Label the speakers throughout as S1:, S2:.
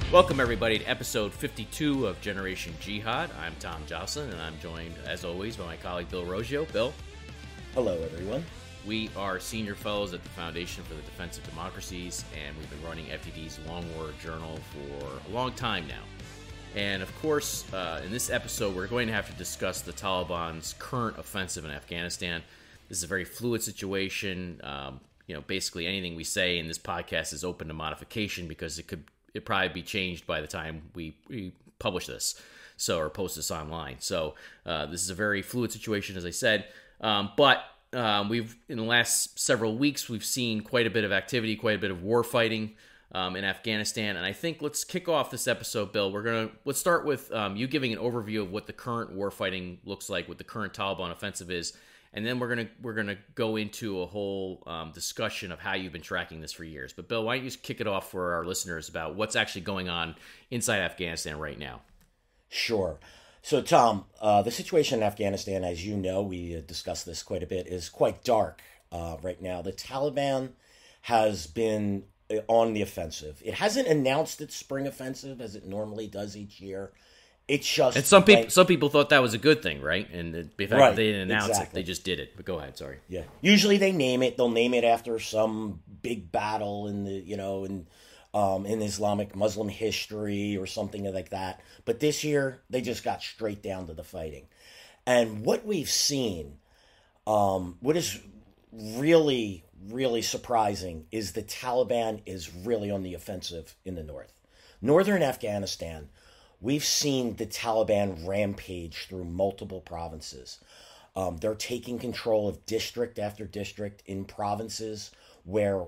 S1: Welcome, everybody, to episode 52 of Generation Jihad. I'm Tom Joscelyn, and I'm joined, as always, by my colleague Bill Roggio. Bill.
S2: Hello, everyone.
S1: We are senior fellows at the Foundation for the Defense of Democracies, and we've been running FDD's Long War Journal for a long time now. And, of course, in this episode, we're going to have to discuss the Taliban's current offensive in Afghanistan. This is a very fluid situation. Basically anything we say in this podcast is open to modification because it could probably be changed by the time we publish this, or post this online. So this is a very fluid situation, as I said. But we've in the last several weeks we've seen quite a bit of activity, quite a bit of war fighting in Afghanistan. And I think let's kick off this episode, Bill. Let's start with you giving an overview of what the current war fighting looks like, what the current Taliban offensive is. And then we're gonna go into a whole discussion of how you've been tracking this for years. But Bill, why don't you just kick it off for our listeners about what's actually going on inside Afghanistan right now?
S2: Sure. So, Tom, the situation in Afghanistan, as you know, we discussed this quite a bit, is quite dark right now. The Taliban has been on the offensive. It hasn't announced its spring offensive as it normally does each year. It's just,
S1: and some people thought that was a good thing, right? And the fact that they didn't announce it, they just did it. But go ahead, sorry.
S2: Yeah, usually they name it. They'll name it after some big battle in the in Islamic Muslim history or something like that. But this year they just got straight down to the fighting. And what we've seen, what is really surprising, is the Taliban is really on the offensive in the northern Afghanistan. We've seen the Taliban rampage through multiple provinces. They're taking control of district after district in provinces where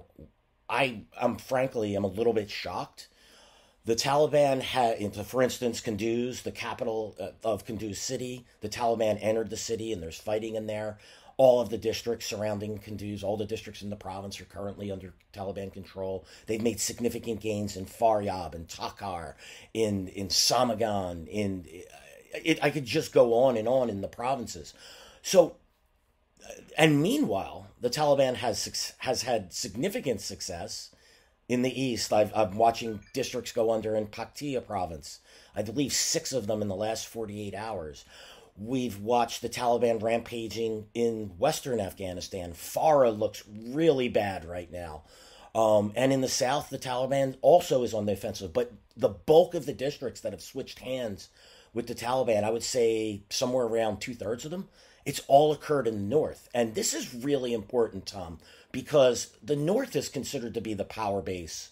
S2: I'm frankly a little bit shocked. The Taliban for instance, Kunduz, the capital of Kunduz city, the Taliban entered the city and there's fighting in there. All of the districts surrounding Kunduz, all the districts in the province are currently under Taliban control. They've made significant gains in Faryab, in Cigar, in Samagan. I could just go on in the provinces. So, and meanwhile, the Taliban has had significant success in the east. I'm watching districts go under in Paktia province. I believe 6 of them in the last 48 hours. We've watched the Taliban rampaging in western Afghanistan. Farah looks really bad right now. And in the south, the Taliban also is on the offensive. But the bulk of the districts that have switched hands with the Taliban, I would say somewhere around 2/3 of them, it's all occurred in the north. And this is really important, Tom, because the north is considered to be the power base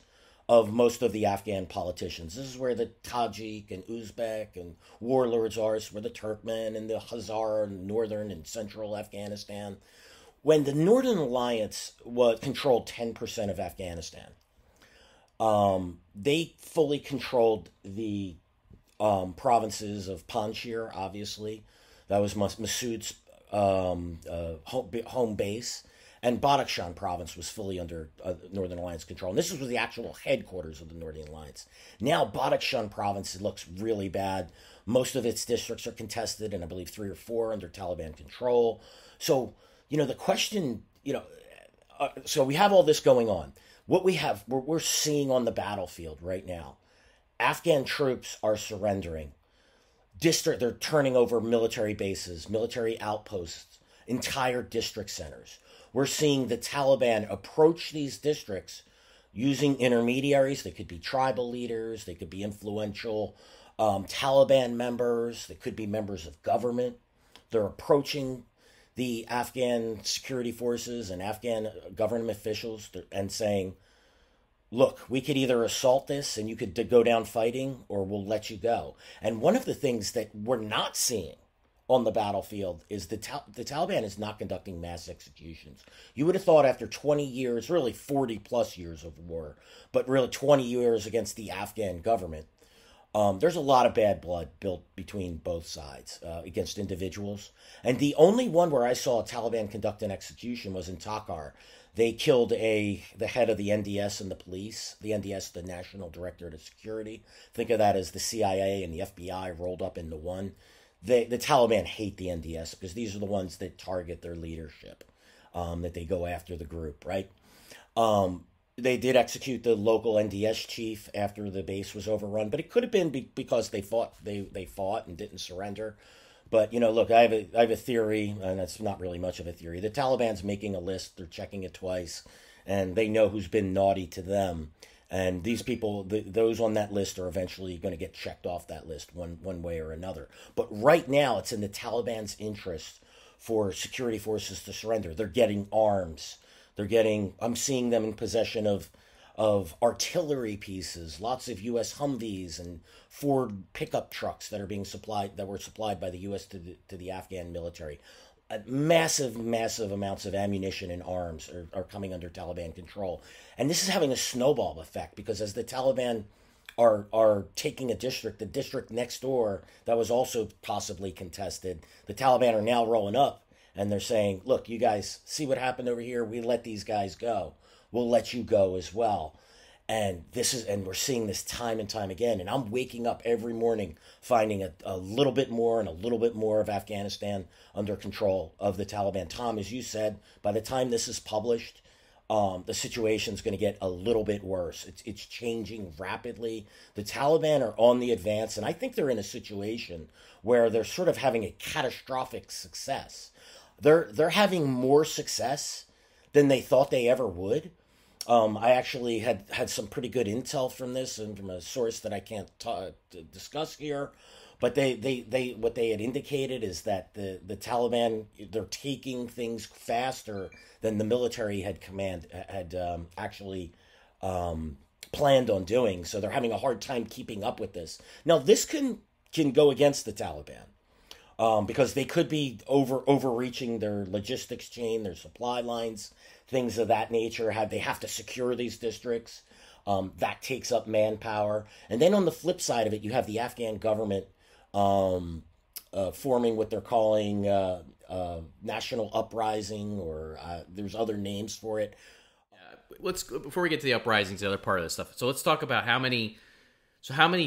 S2: of most of the Afghan politicians. This is where the Tajik and Uzbek and warlords are. It's where the Turkmen and the Hazara in northern and central Afghanistan. When the Northern Alliance controlled 10% of Afghanistan, they fully controlled the provinces of Panjshir, obviously. That was Massoud's home base. And Badakhshan province was fully under Northern Alliance control. And this was the actual headquarters of the Northern Alliance. Now Badakhshan province looks really bad. Most of its districts are contested, and I believe 3 or 4 under Taliban control. So, the question, so we have all this going on. What we're seeing on the battlefield right now, Afghan troops are surrendering. They're turning over military bases, military outposts, entire district centers. We're seeing the Taliban approach these districts using intermediaries. They could be tribal leaders. They could be influential Taliban members. They could be members of government. They're approaching the Afghan security forces and Afghan government officials and saying, look, we could either assault this and you could go down fighting, or we'll let you go. And one of the things that we're not seeing on the battlefield is the Taliban is not conducting mass executions. You would have thought after 20 years, really 40 plus years of war, but really 20 years against the Afghan government, there's a lot of bad blood built between both sides against individuals. And the only one where I saw a Taliban conduct an execution was in Cigar. They killed the head of the NDS and the police. The NDS, the National Directorate of Security. Think of that as the CIA and the FBI rolled up into one. The Taliban hate the NDS because these are the ones that target their leadership, that they go after the group, right? They did execute the local NDS chief after the base was overrun, but it could have been because they fought. They fought and didn't surrender. But look, I have a theory, and it's not really much of a theory. The Taliban's making a list; they're checking it twice, and they know who's been naughty to them. And these people, those on that list, are eventually going to get checked off that list one way or another. But right now, it's in the Taliban's interest for security forces to surrender. They're getting arms. I'm seeing them in possession of artillery pieces, lots of U.S. Humvees and Ford pickup trucks that were supplied by the U.S. to the Afghan military. Massive amounts of ammunition and arms are coming under Taliban control. And this is having a snowball effect because as the Taliban are taking a district, the district next door that was also possibly contested, the Taliban are now rolling up and they're saying, look, you guys see what happened over here? We let these guys go. We'll let you go as well. And we're seeing this time and time again. And I'm waking up every morning finding a little bit more and a little bit more of Afghanistan under control of the Taliban. Tom, as you said, by the time this is published, the situation's going to get a little bit worse. It's changing rapidly. The Taliban are on the advance, and I think they're in a situation where they're sort of having a catastrophic success. They're having more success than they thought they ever would. I actually had some pretty good intel from this and from a source that I can't discuss here. But they what they had indicated is that the Taliban, they're taking things faster than the military had actually planned on doing. So they're having a hard time keeping up with this. Now this can go against the Taliban. Because they could be overreaching their logistics chain, their supply lines, things of that nature. They have to secure these districts. That takes up manpower. And then on the flip side of it, you have the Afghan government forming what they're calling national uprising, or there's other names for it.
S1: Before we get to the uprisings, the other part of this stuff. So let's talk about how many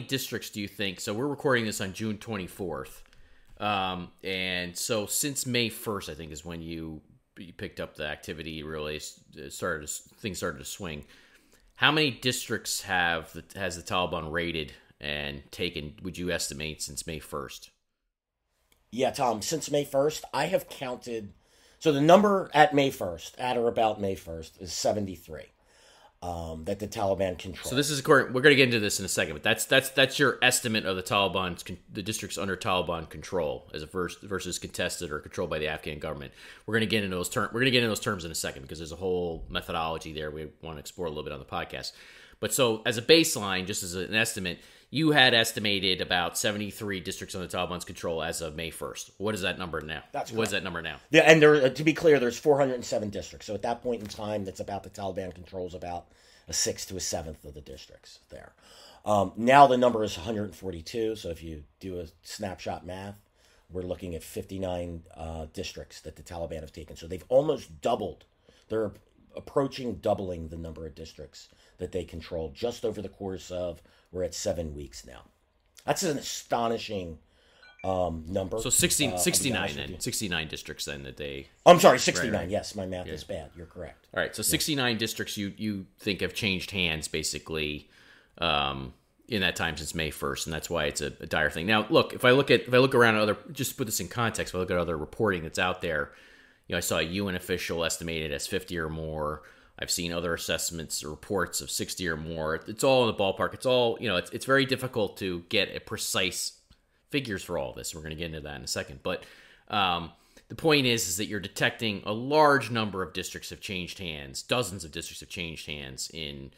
S1: districts do you think? So we're recording this on June 24th. And so since May 1st, I think is when you picked up the activity, really things started to swing. How many districts has the Taliban raided and taken, would you estimate, since May 1st?
S2: Yeah, Tom, since May 1st, I have counted. So the number at or about May 1st, is 73. That the Taliban control.
S1: So this is according. We're going to get into this in a second, but that's your estimate of the districts under Taliban control as versus contested or controlled by the Afghan government. We're going to get into those terms. We're going to get into those terms in a second because there's a whole methodology there we want to explore a little bit on the podcast. But so as a baseline, just as an estimate, you had estimated about 73 districts under Taliban's control as of May 1st. What is that number now?
S2: That's correct.
S1: What is that number now?
S2: Yeah, and to be clear, there's 407 districts. So at that point in time, that's about the Taliban controls about a sixth to a seventh of the districts there. Now the number is 142. So if you do a snapshot math, we're looking at 59 districts that the Taliban have taken. So they've almost doubled. They're approaching doubling the number of districts that they control just over the course of, we're at 7 weeks now. That's an astonishing number.
S1: So 69 then. 69 districts then that they...
S2: I'm sorry, 69.
S1: Right.
S2: Yes, my math is bad. You're correct.
S1: All right, so 69 districts you think have changed hands basically in that time since May 1st, and that's why it's a dire thing. Now, look, if I look around at other, just to put this in context, if I look at other reporting that's out there, I saw a UN official estimated as 50 or more. I've seen other assessments or reports of 60 or more. It's all in the ballpark. It's all, it's very difficult to get a precise figures for all of this. We're going to get into that in a second. But the point is that you're detecting a large number of districts have changed hands. Dozens of districts have changed hands in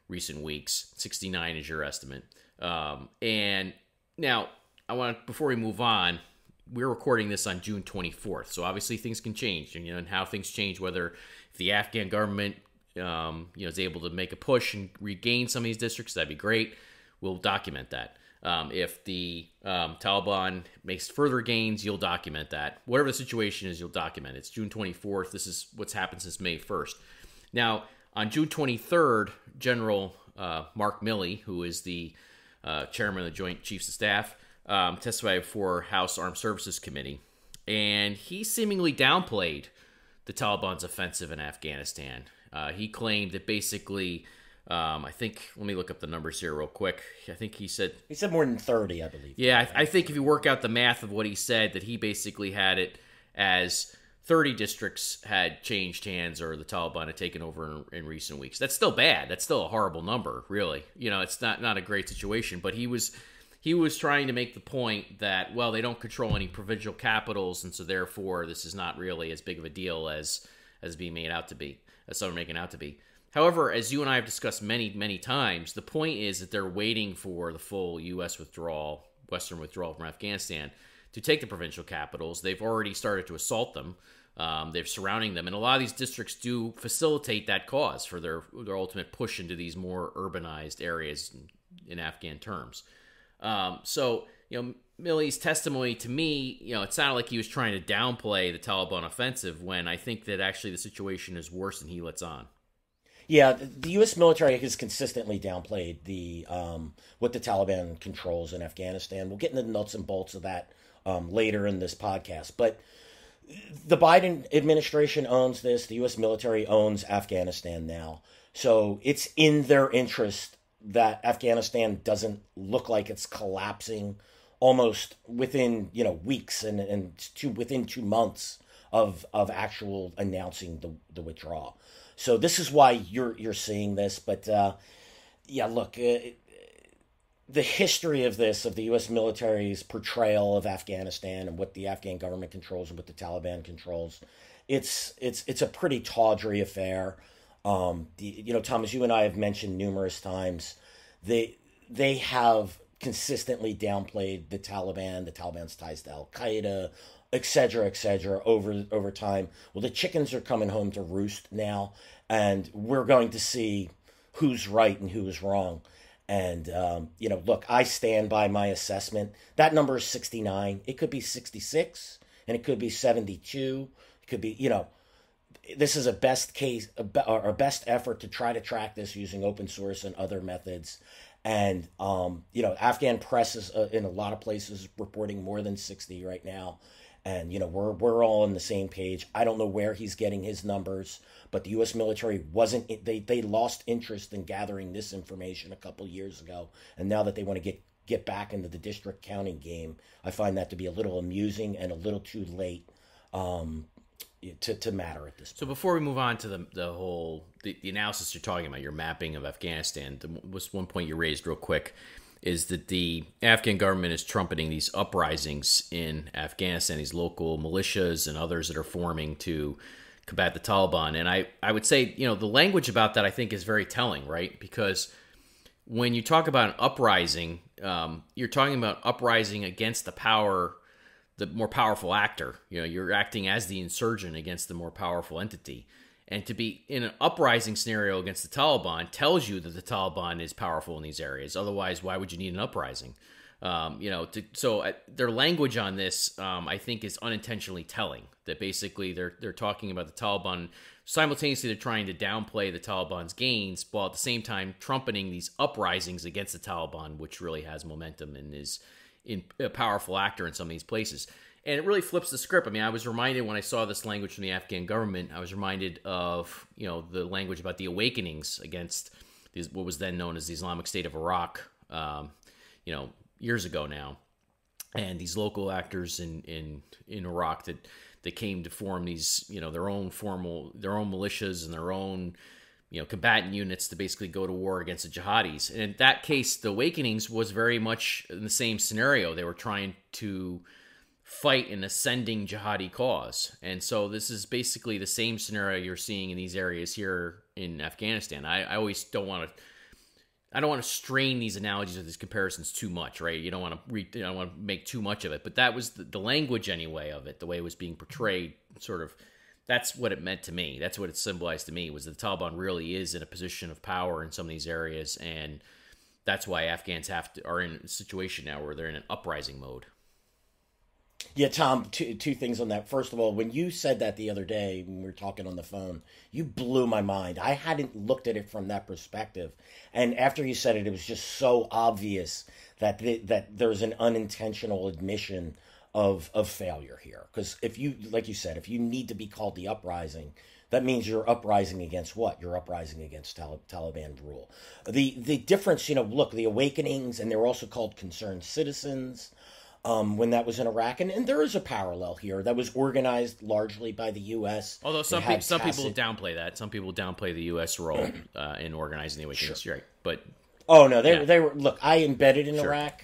S1: recent weeks. 69 is your estimate. And now, before we move on, we're recording this on June 24th. So obviously things can change, and how things change, whether if the Afghan government is able to make a push and regain some of these districts, that'd be great. We'll document that. If the Taliban makes further gains, you'll document that. Whatever the situation is, you'll document it. It's June 24th. This is what's happened since May 1st. Now, on June 23rd, General Mark Milley, who is the chairman of the Joint Chiefs of Staff, testified before House Armed Services Committee, and he seemingly downplayed the Taliban's offensive in Afghanistan. He claimed that basically, I think, let me look up the numbers here real quick. I think he said
S2: more than 30, I believe.
S1: Yeah, I think if you work out the math of what he said, that he basically had it as 30 districts had changed hands or the Taliban had taken over in recent weeks. That's still bad. That's still a horrible number, really. It's not a great situation. But he was trying to make the point that, well, they don't control any provincial capitals, and so therefore this is not really as big of a deal as being made out to be, as some are making out to be. However, as you and I have discussed many, many times, the point is that they're waiting for the full U.S. withdrawal, Western withdrawal from Afghanistan, to take the provincial capitals. They've already started to assault them. They're surrounding them. And a lot of these districts do facilitate that cause for their ultimate push into these more urbanized areas in Afghan terms. So, Milley's testimony to me, it sounded like he was trying to downplay the Taliban offensive when I think that actually the situation is worse than he lets on.
S2: Yeah, the U.S. military has consistently downplayed the what the Taliban controls in Afghanistan. We'll get into the nuts and bolts of that later in this podcast. But the Biden administration owns this. The U.S. military owns Afghanistan now. So it's in their interest that Afghanistan doesn't look like it's collapsing almost within weeks and within 2 months of actual announcing the withdrawal. So this is why you're seeing this. But look, the history of the U.S. military's portrayal of Afghanistan and what the Afghan government controls and what the Taliban controls, it's a pretty tawdry affair. Thomas, you and I have mentioned numerous times, they have consistently downplayed the Taliban's ties to Al Qaeda, et cetera, over time. Well, the chickens are coming home to roost now, and we're going to see who's right and who's wrong. And, look, I stand by my assessment. That number is 69. It could be 66, and it could be 72. It could be, this is a best case, or a best effort to try to track this using open source and other methods. And, Afghan press is in a lot of places reporting more than 60 right now. And, we're all on the same page. I don't know where he's getting his numbers, but the U.S. military they lost interest in gathering this information a couple years ago. And now that they want to get back into the district counting game, I find that to be a little amusing and a little too late to matter at this point.
S1: So before we move on to the analysis you're talking about, your mapping of Afghanistan, was one point you raised real quick, is that the Afghan government is trumpeting these uprisings in Afghanistan, these local militias and others that are forming to combat the Taliban. And I would say, the language about that I think is very telling, right? Because when you talk about an uprising, you're talking about uprising against the more powerful actor. You're acting as the insurgent against the more powerful entity. And to be in an uprising scenario against the Taliban tells you that the Taliban is powerful in these areas. Otherwise, why would you need an uprising? So their language on this, I think, is unintentionally telling. That basically they're talking about the Taliban. Simultaneously, they're trying to downplay the Taliban's gains, while at the same time trumpeting these uprisings against the Taliban, which really has momentum and is a powerful actor in some of these places. And it really flips the script. I mean, I was reminded when I saw this language from the Afghan government, I was reminded of, the language about the awakenings against what was then known as the Islamic State of Iraq, years ago now. And these local actors in Iraq that came to form these, their own militias and their own, combatant units to basically go to war against the jihadis. And in that case, the awakenings was very much in the same scenario. They were trying to fight an ascending jihadi cause. And so this is basically the same scenario you're seeing in these areas here in Afghanistan. I always don't want to strain these analogies or these comparisons too much, right? You don't want to make too much of it, but that was the language anyway of it, the way it was being portrayed, sort of. That's what it meant to me. That's what it symbolized to me, was that the Taliban really is in a position of power in some of these areas, and that's why Afghans are in a situation now where they're in an uprising mode.
S2: Yeah, Tom, two things on that. First of all, when you said that the other day when we were talking on the phone, you blew my mind. I hadn't looked at it from that perspective. And after you said it, it was just so obvious that there's an unintentional admission of failure here. Because if you, like you said, if you need to be called the uprising, that means you're uprising against what? You're uprising against Taliban rule. The difference, look, the awakenings, and they were also called concerned citizens when that was in Iraq. And there is a parallel here that was organized largely by the U.S.
S1: Although some people downplay that. Some people downplay the U.S. role in organizing the awakenings. Sure. You're right. But
S2: oh, no, they were, look, I embedded in Iraq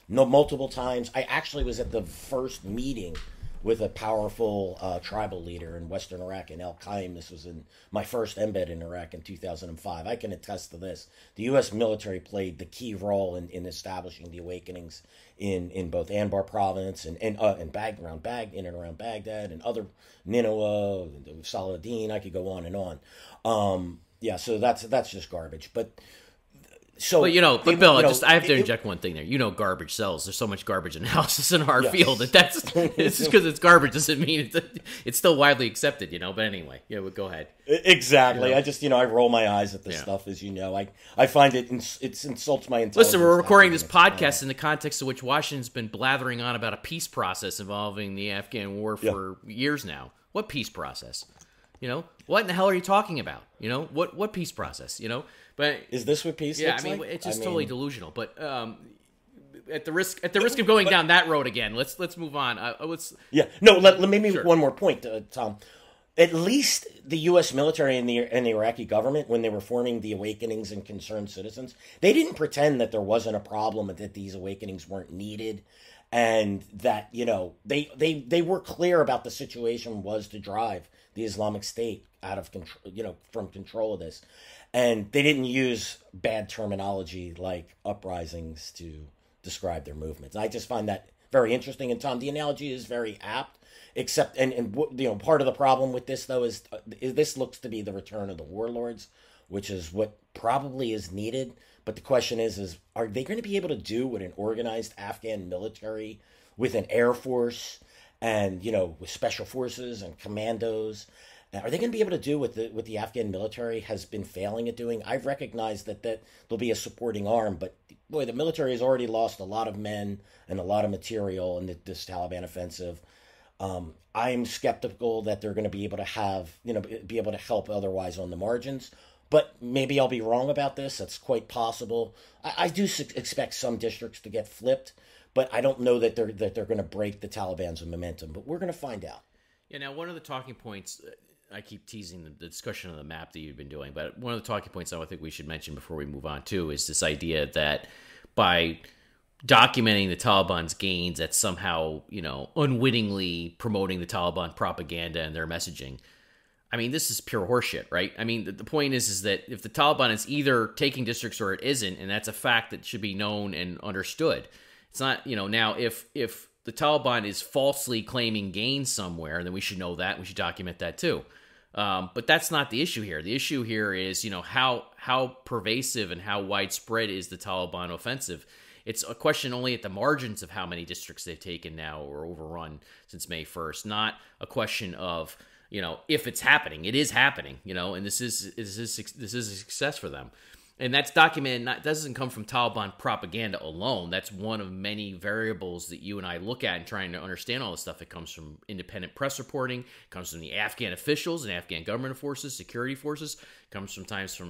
S2: multiple times. I actually was at the first meeting with a powerful tribal leader in Western Iraq in Al-Qaim. This was in my first embed in Iraq in 2005. I can attest to this. The U.S. military played the key role in establishing the awakenings in both Anbar province and around Baghdad and other Nineveh, Saladin. I could go on and on. So that's just garbage. But so,
S1: Bill, I have to inject one thing there. Garbage sells. There's so much garbage analysis in our field that it's just because it's garbage doesn't mean it's still widely accepted, But anyway, go ahead.
S2: Exactly. I just, I roll my eyes at this stuff, as you know. I find it insults my intelligence.
S1: Listen, we're recording this podcast in the context of which Washington's been blathering on about a peace process involving the Afghan war for years now. What peace process? What in the hell are you talking about? What peace process? But
S2: is this what peace looks like?
S1: It's just totally delusional. But at the risk of going down that road again, let's move on.
S2: Let me make one more point, Tom. At least the U.S. military and the Iraqi government, when they were forming the awakenings and concerned citizens, they didn't pretend that there wasn't a problem, that these awakenings weren't needed, and that they were clear about the situation was to drive the Islamic State out of control, from control of this. And they didn't use bad terminology like uprisings to describe their movements. I just find that very interesting. And Tom, the analogy is very apt, except, part of the problem with this, though, is this looks to be the return of the warlords, which is what probably is needed. But the question is are they going to be able to do what an organized Afghan military with an air force and, with special forces and commandos, are they going to be able to do what the Afghan military has been failing at doing? I've recognized that there'll be a supporting arm, but boy, the military has already lost a lot of men and a lot of material in this Taliban offensive. I'm skeptical that they're going to be able to help otherwise on the margins. But maybe I'll be wrong about this. That's quite possible. I do expect some districts to get flipped, but I don't know that they're going to break the Taliban's momentum. But we're going to find out.
S1: Yeah. Now, one of the talking points. I keep teasing the discussion of the map that you've been doing, but one of the talking points I think we should mention before we move on too is this idea that by documenting the Taliban's gains, that's somehow unwittingly promoting the Taliban propaganda and their messaging. This is pure horseshit, right? The point is that if the Taliban is either taking districts or it isn't, and that's a fact that should be known and understood. It's not now if the Taliban is falsely claiming gains somewhere, then we should know that. We should document that too. But that's not the issue here. The issue here is, how pervasive and how widespread is the Taliban offensive. It's a question only at the margins of how many districts they've taken now or overrun since May 1st, not a question of, if it's happening. It is happening, and this is a success for them. And that's documented, that doesn't come from Taliban propaganda alone. That's one of many variables that you and I look at in trying to understand all this stuff. It comes from independent press reporting, it comes from the Afghan officials and Afghan government forces, security forces, it comes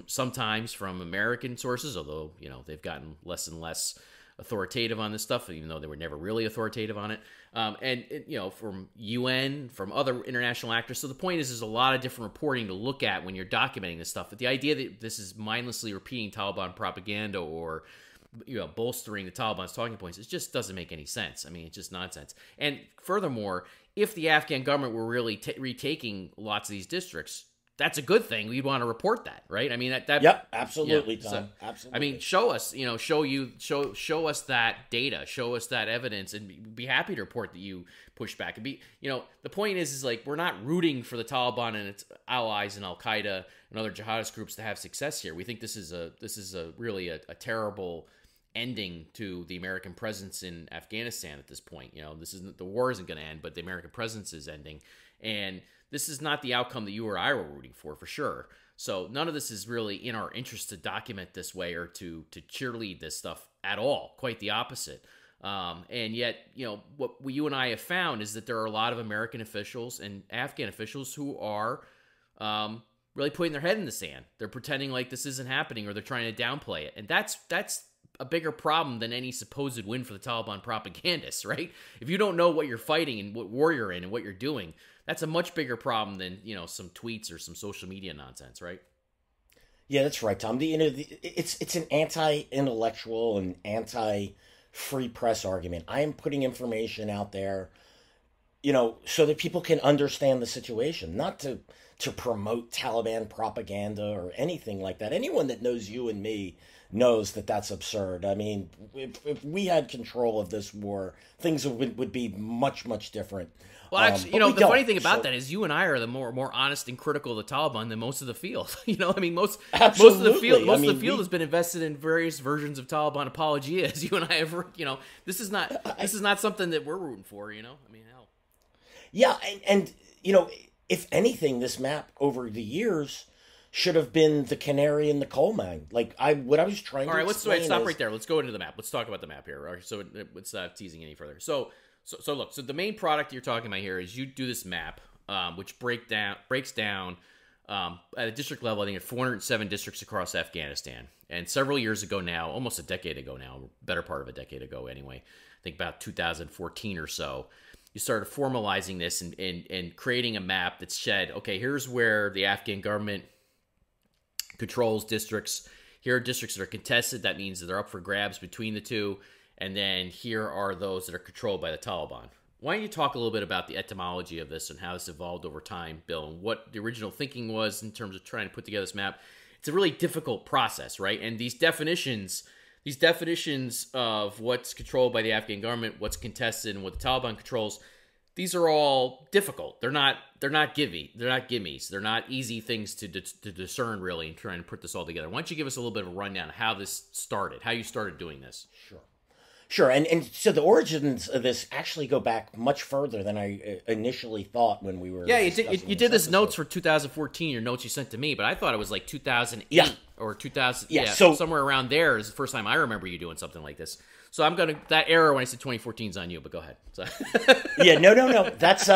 S1: sometimes from American sources, although, they've gotten less and less authoritative on this stuff, even though they were never really authoritative on it. From UN, from other international actors. So the point is, there's a lot of different reporting to look at when you're documenting this stuff. But the idea that this is mindlessly repeating Taliban propaganda or bolstering the Taliban's talking points, it just doesn't make any sense. It's just nonsense. And furthermore, if the Afghan government were really retaking lots of these districts, that's a good thing. We'd want to report that, right?
S2: Yep, absolutely, Tom.
S1: So,
S2: absolutely.
S1: Show us, show us that data, show us that evidence, and be happy to report that you push back. And the point is like, we're not rooting for the Taliban and its allies and Al Qaeda and other jihadist groups to have success here. We think this is really a terrible ending to the American presence in Afghanistan at this point. The war isn't going to end, but the American presence is ending, and this is not the outcome that you or I were rooting for sure. So none of this is really in our interest to document this way or to cheerlead this stuff at all. Quite the opposite. And yet, what you and I have found is that there are a lot of American officials and Afghan officials who are really putting their head in the sand. They're pretending like this isn't happening, or they're trying to downplay it. And that's a bigger problem than any supposed win for the Taliban propagandists, right? If you don't know what you're fighting and what war you're in and what you're doing, that's a much bigger problem than, some tweets or some social media nonsense, right?
S2: Yeah, that's right, Tom. It's an anti-intellectual and anti-free press argument. I am putting information out there, so that people can understand the situation, not to promote Taliban propaganda or anything like that. Anyone that knows you and me knows that that's absurd. I mean, if we had control of this war, things would be much, much different.
S1: Well, actually, the funny thing about that is you and I are the more honest and critical of the Taliban than most of the field. Most of the field has been invested in various versions of Taliban apologias. You and I have, this is not something that we're rooting for. Hell.
S2: Yeah, and if anything, this map over the years should have been the canary in the coal mine. What I was trying to explain.
S1: Stop right there. Let's go into the map. Let's talk about the map here. All right, so let's teasing any further. So look. So the main product you're talking about here is you do this map, which breaks down at a district level. I think at 407 districts across Afghanistan. And several years ago now, almost a decade ago now, better part of a decade ago anyway. I think about 2014 or so. You started formalizing this and creating a map that said, okay, here's where the Afghan government controls districts. Here are districts that are contested. That means that they're up for grabs between the two. And then here are those that are controlled by the Taliban. Why don't you talk a little bit about the etymology of this and how this evolved over time, Bill, and what the original thinking was in terms of trying to put together this map? It's a really difficult process, right? And these definitions of what's controlled by the Afghan government, what's contested, and what the Taliban controls, these are all difficult. They're not gimmies. They're not easy things to discern, really, in trying to put this all together. Why don't you give us a little bit of a rundown of how this started, how you started doing this?
S2: Sure. And so the origins of this actually go back much further than I initially thought when we were.
S1: Yeah, you did this notes for 2014, your notes you sent to me, but I thought it was like 2008 or 2000. Yeah, so somewhere around there is the first time I remember you doing something like this. So that error when I said 2014 is on you, but go ahead. So.
S2: Yeah, no. That's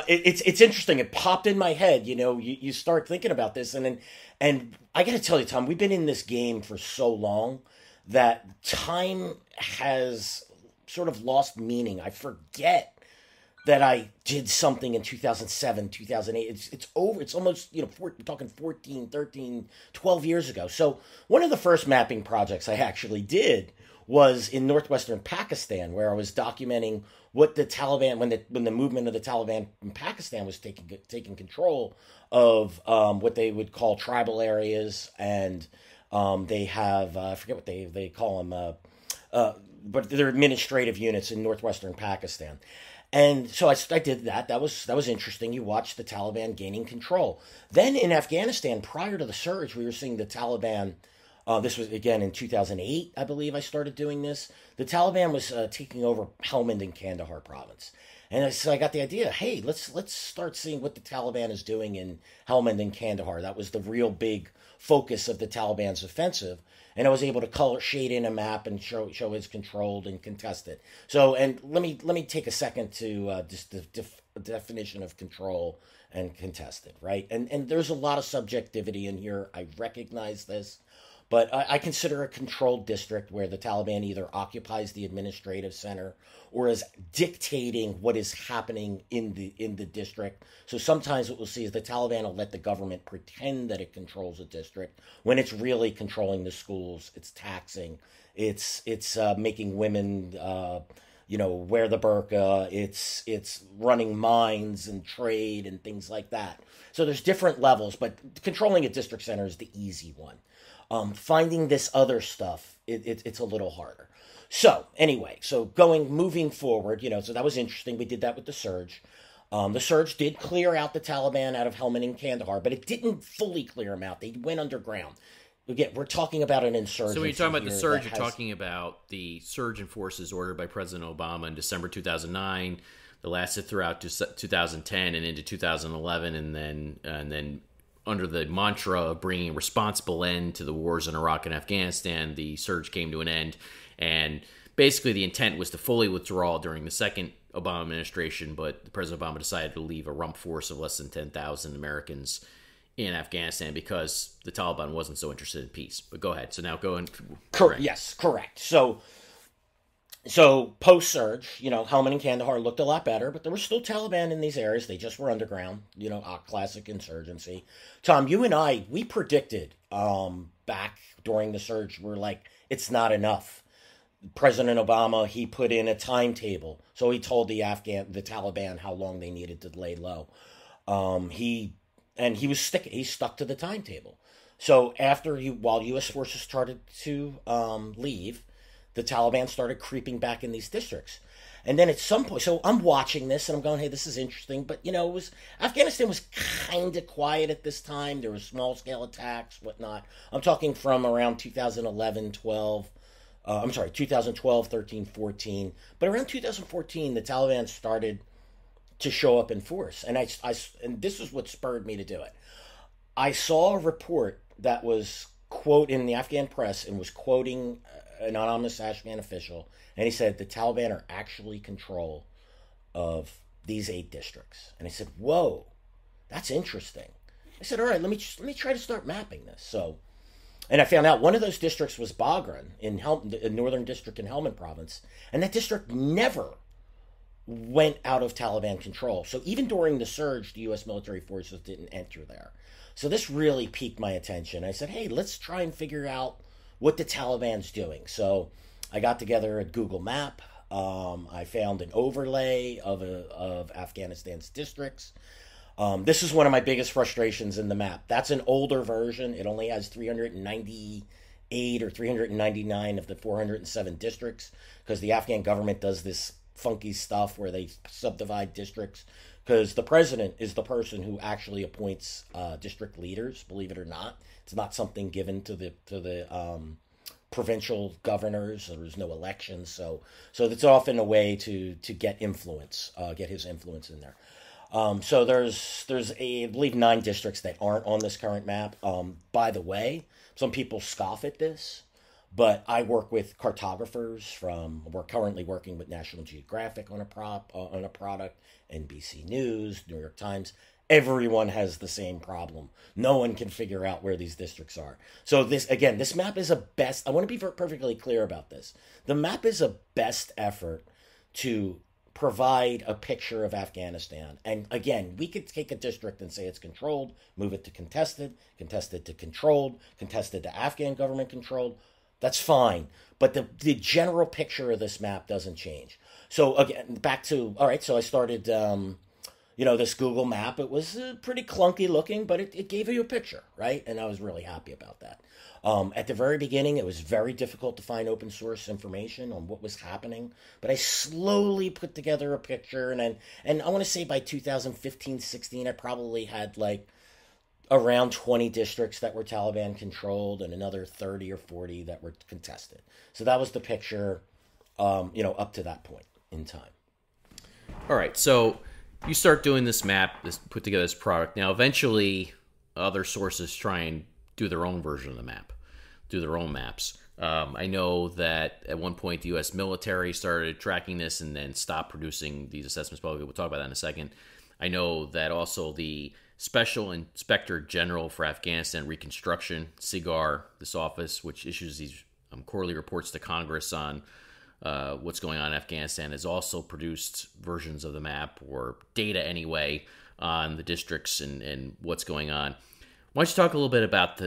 S2: it's interesting. It popped in my head. You start thinking about this, and I got to tell you, Tom, we've been in this game for so long that time has sort of lost meaning. I forget that I did something in 2007, 2008. It's over. It's almost, we're talking 14, 13, 12 years ago. So one of the first mapping projects I actually did was in northwestern Pakistan, where I was documenting what the Taliban, when the movement of the Taliban in Pakistan was taking control of what they would call tribal areas, and they have I forget what they call them, but they're administrative units in northwestern Pakistan. And so I did that. That was interesting. You watched the Taliban gaining control. Then in Afghanistan, prior to the surge, we were seeing the Taliban. This was, again, in 2008, I believe I started doing this. The Taliban was taking over Helmand and Kandahar province. And so I got the idea, hey, let's start seeing what the Taliban is doing in Helmand and Kandahar. That was the real big focus of the Taliban's offensive. And I was able to color shade in a map and show it's controlled and contested. So, and let me take a second to just the definition of control and contested, right? And there's a lot of subjectivity in here. I recognize this. But I consider a controlled district where the Taliban either occupies the administrative center or is dictating what is happening in the district. So sometimes what we'll see is the Taliban will let the government pretend that it controls a district when it's really controlling the schools. It's taxing. It's making women wear the burqa. It's running mines and trade and things like that. So there's different levels, but controlling a district center is the easy one. Finding this other stuff, it's a little harder. So anyway, moving forward, so that was interesting. We did that with the surge. The surge did clear out the Taliban out of Helmand and Kandahar, but it didn't fully clear them out. They went underground. Again, we're talking about an insurgency.
S1: So when you're talking about the surge, you're talking about the surge in forces ordered by President Obama in December 2009. That lasted throughout 2010 and into 2011, and then under the mantra of bringing a responsible end to the wars in Iraq and Afghanistan, the surge came to an end. And basically the intent was to fully withdraw during the second Obama administration, but President Obama decided to leave a rump force of less than 10,000 Americans in Afghanistan because the Taliban wasn't so interested in peace. But go ahead. So now go and...
S2: Yes, correct. So post-surge, Helmand and Kandahar looked a lot better, but there were still Taliban in these areas. They just were underground, classic insurgency. Tom, you and I, we predicted back during the surge, we're like, it's not enough. President Obama, he put in a timetable. So he told the Taliban how long they needed to lay low. He stuck to the timetable. So while U.S. forces started to leave, the Taliban started creeping back in these districts. And then at some point, so I'm watching this and I'm going, hey, this is interesting. But, Afghanistan was kind of quiet at this time. There were small scale attacks, whatnot. I'm talking from around 2012, 13, 14. But around 2014, the Taliban started to show up in force. And and this is what spurred me to do it. I saw a report that was in the Afghan press and was quoting an anonymous Afghan official, and he said the Taliban are actually in control of these 8 districts. And I said, whoa, that's interesting. I said, all right, let me try to start mapping this. So, and I found out one of those districts was Bagram in the northern district in Helmand province, and that district never went out of Taliban control. So even during the surge, the U.S. military forces didn't enter there. So this really piqued my attention. I said, hey, let's try and figure out what the Taliban's doing. So I got together a Google map. I found an overlay of Afghanistan's districts. This is one of my biggest frustrations in the map. That's an older version. It only has 398 or 399 of the 407 districts because the Afghan government does this funky stuff where they subdivide districts because the president is the person who actually appoints district leaders, believe it or not. It's not something given to the provincial governors. There's no elections, so it's often a way to get influence, get his influence in there. So there's I believe 9 districts that aren't on this current map. By the way, some people scoff at this, but I work with cartographers we're currently working with National Geographic on a product, NBC News, New York Times. Everyone has the same problem. No one can figure out where these districts are. So this map is I want to be perfectly clear about this. The map is a best effort to provide a picture of Afghanistan. And again, we could take a district and say it's controlled, move it to contested to controlled, contested to Afghan government controlled. That's fine. But the general picture of this map doesn't change. So again, so I started... this Google map, it was pretty clunky looking, but it gave you a picture, right? And I was really happy about that. At the very beginning, it was very difficult to find open source information on what was happening, but I slowly put together a picture, and I want to say by 2015, 16, I probably had like around 20 districts that were Taliban controlled and another 30 or 40 that were contested. So that was the picture, up to that point in time.
S1: All right, so you start doing this map, put together this product. Now, eventually, other sources try and do their own version of the map, do their own maps. I know that at one point the U.S. military started tracking this and then stopped producing these assessments. Probably we'll talk about that in a second. I know that also the Special Inspector General for Afghanistan Reconstruction, Cigar, this office, which issues these quarterly reports to Congress on what's going on in Afghanistan, has also produced versions of the map, or data anyway, on the districts and what's going on. Why don't you talk a little bit about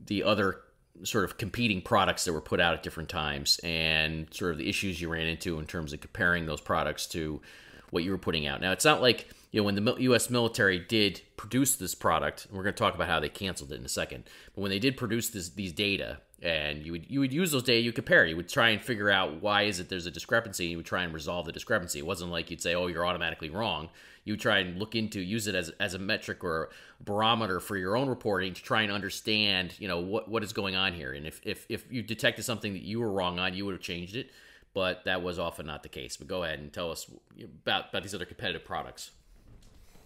S1: the other sort of competing products that were put out at different times and sort of the issues you ran into in terms of comparing those products to what you were putting out. Now, it's not like, when the U.S. military did produce this product, and we're going to talk about how they canceled it in a second, but when they did produce these data, and you would use those data, you compare, you would try and figure out why is it there's a discrepancy, and you would try and resolve the discrepancy. It wasn't like you'd say, oh, you're automatically wrong. You would try and use it as a metric or a barometer for your own reporting to try and understand, what is going on here. And if you detected something that you were wrong on, you would have changed it, but that was often not the case. But go ahead and tell us about these other competitive products.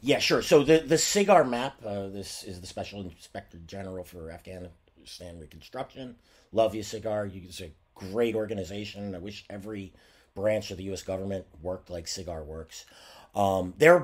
S2: Yeah, sure. So the Cigar map, this is the Special Inspector General for Afghanistan reconstruction. Love you, Cigar. It's a great organization. I wish every branch of the U.S. government worked like Cigar works. They're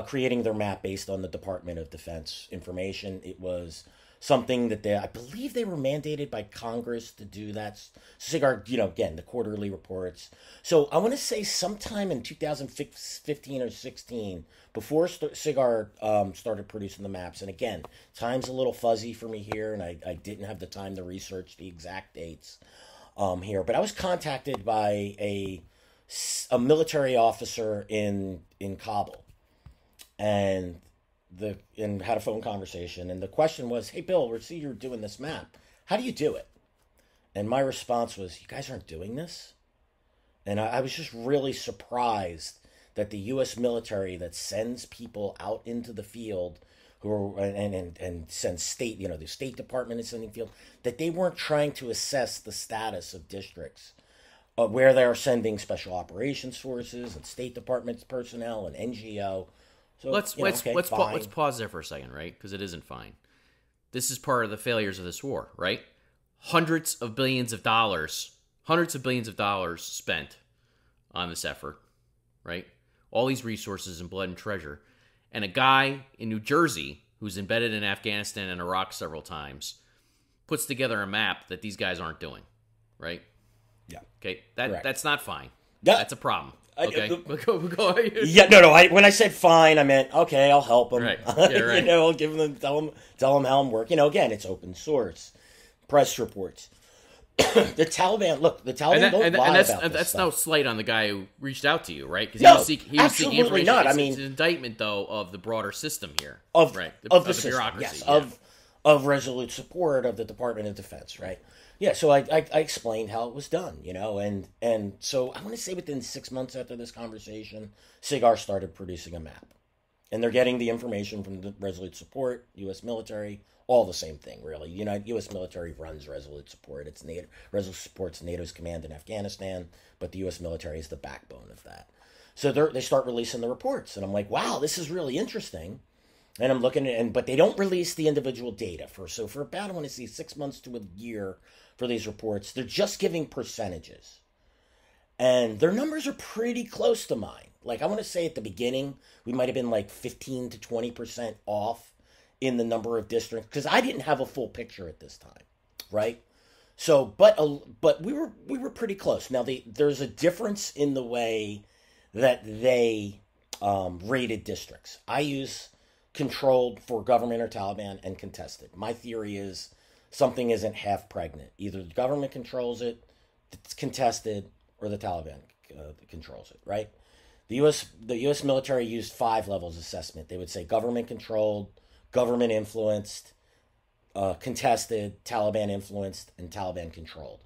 S2: creating their map based on the Department of Defense information. It was something that I believe they were mandated by Congress to do that. Cigar, again, the quarterly reports. So I want to say sometime in 2015 or 16, before Cigar started producing the maps, and again, time's a little fuzzy for me here, and I didn't have the time to research the exact dates here, but I was contacted by a military officer in Kabul, and had a phone conversation, and the question was, "Hey, Bill, we see you're doing this map. How do you do it?" And my response was, "You guys aren't doing this?" And I was just really surprised that the U.S. military that sends people out into the field, and sends the State Department is sending field, that they weren't trying to assess the status of districts where they are sending special operations forces and State Department personnel and NGO. So,
S1: let's pause there for a second, right? Because it isn't fine. This is part of the failures of this war, right? Hundreds of billions of dollars spent on this effort, right? All these resources and blood and treasure. And a guy in New Jersey who's embedded in Afghanistan and Iraq several times puts together a map that these guys aren't doing, right?
S2: Yeah.
S1: Okay, that's not fine.
S2: Yeah.
S1: That's a problem. Okay.
S2: Yeah, no. When I said fine, I meant okay. I'll help them.
S1: Right. Yeah, right.
S2: I'll give them, tell them how I'm working. Again, it's open source, press reports. The Taliban don't lie about this
S1: that's
S2: stuff.
S1: no slight on the guy who reached out to you, right? Because
S2: No,
S1: he was
S2: absolutely
S1: seeking information.
S2: not.
S1: It's an indictment, though, of the broader system here,
S2: of
S1: right?
S2: Of the
S1: system,
S2: bureaucracy,
S1: yes,
S2: of resolute support of the Department of Defense, right? Yeah, so I explained how it was done, and so I want to say within 6 months after this conversation, Cigar started producing a map. And they're getting the information from the Resolute Support, U.S. military, all the same thing, really. U.S. military runs Resolute Support. It's NATO. Resolute Support's NATO's command in Afghanistan, but the U.S. military is the backbone of that. So they start releasing the reports, and I'm like, wow, this is really interesting. And I'm looking at, but they don't release the individual data so for about, I want to see 6 months to a year for these reports. They're just giving percentages, and their numbers are pretty close to mine. Like, I want to say at the beginning, we might have been like 15 to 20% off in the number of districts, because I didn't have a full picture at this time, right? So, but we were pretty close. Now, there's a difference in the way that they rated districts. I use controlled for government or Taliban and contested. My theory is something isn't half pregnant. Either the government controls it, it's contested, or the Taliban controls it, right? The U.S. military used 5 levels of assessment. They would say government controlled, government influenced, contested, Taliban influenced, and Taliban controlled.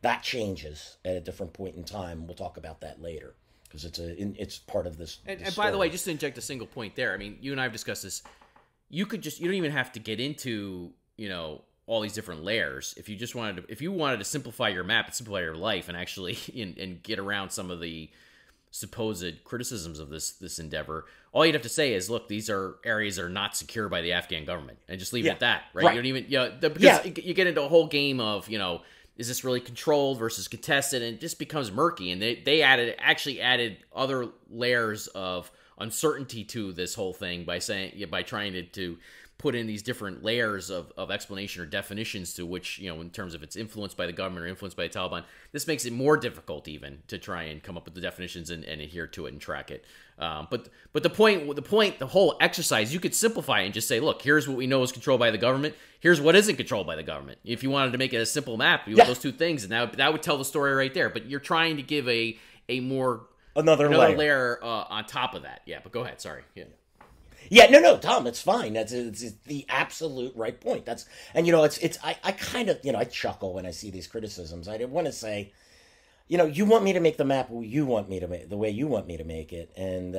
S2: That changes at a different point in time. We'll talk about that later, because it's part of this.
S1: And by the way, just to inject a single point there, I mean, you and I have discussed this. You don't even have to get into all these different layers. If you wanted to simplify your map and simplify your life, and actually and get around some of the supposed criticisms of this endeavor, all you'd have to say is, look, these are areas that are not secure by the Afghan government, and just leave it at that, right? You don't even, because you get into a whole game of, is this really controlled versus contested, and it just becomes murky. And they actually added other layers of uncertainty to this whole thing by trying to put in these different layers of explanation or definitions to which, in terms of it's influenced by the government or influenced by the Taliban. This makes it more difficult even to try and come up with the definitions and adhere to it and track it. But the whole exercise, you could simplify it and just say, look, here's what we know is controlled by the government. Here's what isn't controlled by the government. If you wanted to make it a simple map, you have those two things, and that would tell the story right there. But you're trying to give another layer on top of that. Yeah, but go ahead. Sorry. Yeah.
S2: Yeah, no, Tom, it's fine. It's the absolute right point. I kind of, I chuckle when I see these criticisms. I want to say, you want me to make the map the way you want me to make it. And,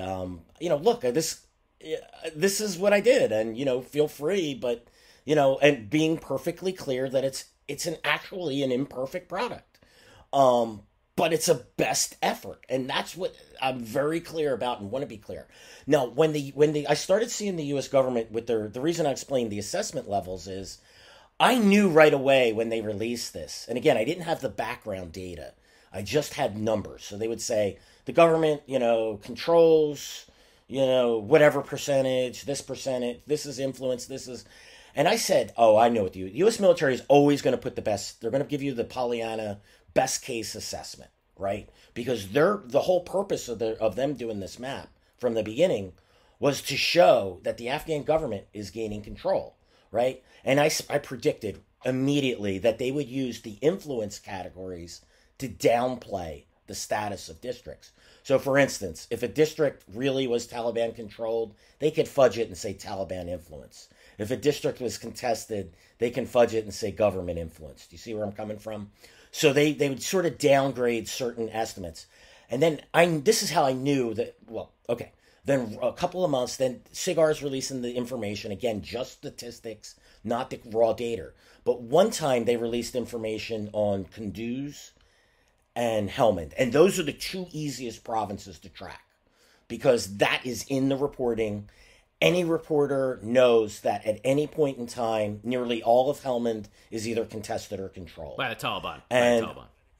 S2: look, this is what I did. And, feel free, but, and being perfectly clear that it's actually an imperfect product. But it's a best effort, and that's what I'm very clear about and want to be clear. Now, when I started seeing the U.S. government with the reason I explained the assessment levels is, I knew right away when they released this. And again, I didn't have the background data. I just had numbers. So they would say the government, controls, whatever percentage, this is influence, this is. And I said, oh, I know what the U.S. military is always going to put the best. They're going to give you the Pollyanna best case assessment, right? Because the whole purpose of them doing this map from the beginning was to show that the Afghan government is gaining control, right? And I predicted immediately that they would use the influence categories to downplay the status of districts. So, for instance, if a district really was Taliban controlled, they could fudge it and say Taliban influence. If a district was contested, they can fudge it and say government influence. Do you see where I'm coming from? So they would sort of downgrade certain estimates. And then this is how I knew that, then a couple of months, then Cigar's releasing the information, again, just statistics, not the raw data. But one time they released information on Kunduz and Helmand. And those are the two easiest provinces to track because that is in the reporting. Any reporter knows that at any point in time, nearly all of Helmand is either contested or controlled.
S1: By the Taliban.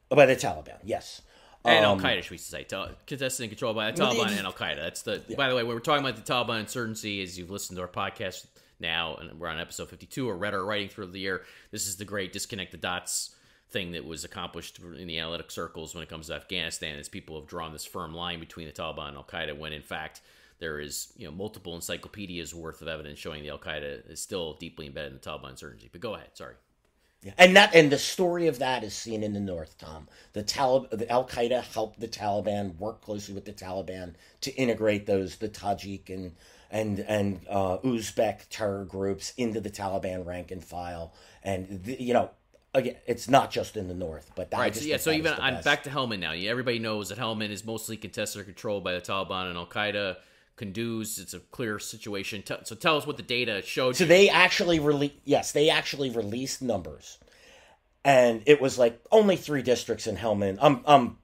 S2: By the Taliban, yes.
S1: And Al-Qaeda, should we say. Contested and controlled by the Taliban and Al-Qaeda. That's By the way, when we're talking about the Taliban insurgency, as you've listened to our podcast now, and we're on episode 52, or read our writing through the year, this is the great disconnect the dots thing that was accomplished in the analytic circles when it comes to Afghanistan, is people have drawn this firm line between the Taliban and Al-Qaeda, when in fact there is multiple encyclopedias worth of evidence showing the Al-Qaeda is still deeply embedded in the Taliban insurgency. But go ahead, sorry.
S2: Yeah. And the story of that is seen in the North, Tom. The Al-Qaeda helped the Taliban work closely with the Taliban to integrate the Tajik and Uzbek terror groups into the Taliban rank and file. And again, it's not just in the North, but that
S1: right. So even back to Helmand now. Everybody knows that Helmand is mostly contested or controlled by the Taliban and Al-Qaeda. Kunduz, it's a clear situation. So tell us what the data showed.
S2: So they actually released numbers, and it was like only 3 districts in Helmand. I'm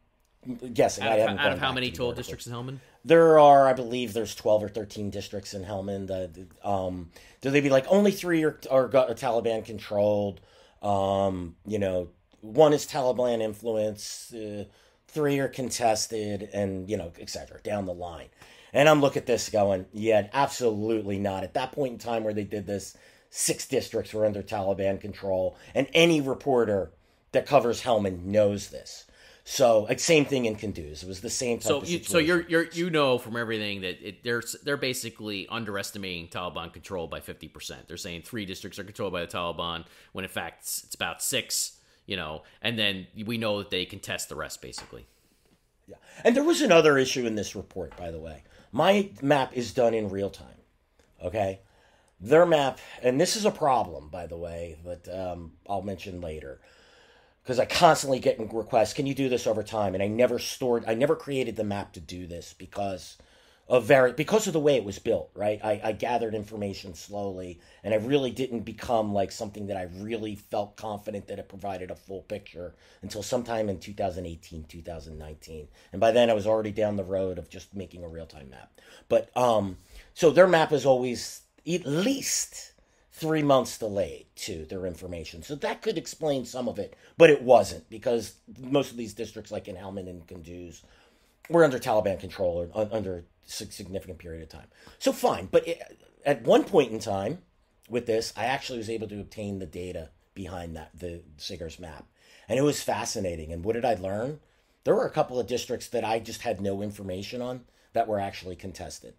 S2: guessing.
S1: Out of how many total districts in Helmand?
S2: There are, I believe, there's 12 or 13 districts in Helmand. Do they be like only 3 are Taliban controlled? One is Taliban influence, 3 are contested, and etc. down the line. And I'm looking at this going, yeah, absolutely not. At that point in time where they did this, 6 districts were under Taliban control. And any reporter that covers Helmand knows this. So, same thing in Kunduz. It was the same type of situation.
S1: So you're from everything that they're basically underestimating Taliban control by 50%. They're saying 3 districts are controlled by the Taliban, when in fact it's about 6, and then we know that they contest the rest, basically.
S2: Yeah. And there was another issue in this report, by the way. My map is done in real time, okay? Their map, and this is a problem, by the way, but I'll mention later, because I constantly get requests, can you do this over time? And I never created the map to do this because of the way it was built, right? I gathered information slowly, and I really didn't become like something that I really felt confident that it provided a full picture until sometime in 2018, 2019. And by then I was already down the road of just making a real-time map. But, so their map is always at least 3 months delayed to their information. So that could explain some of it, but it wasn't, because most of these districts, like in Helmand and Kunduz, were under Taliban control or under a significant period of time. So fine, but at one point in time with this, I actually was able to obtain the data behind the Cigar's map. And it was fascinating. And what did I learn? There were a couple of districts that I just had no information on that were actually contested.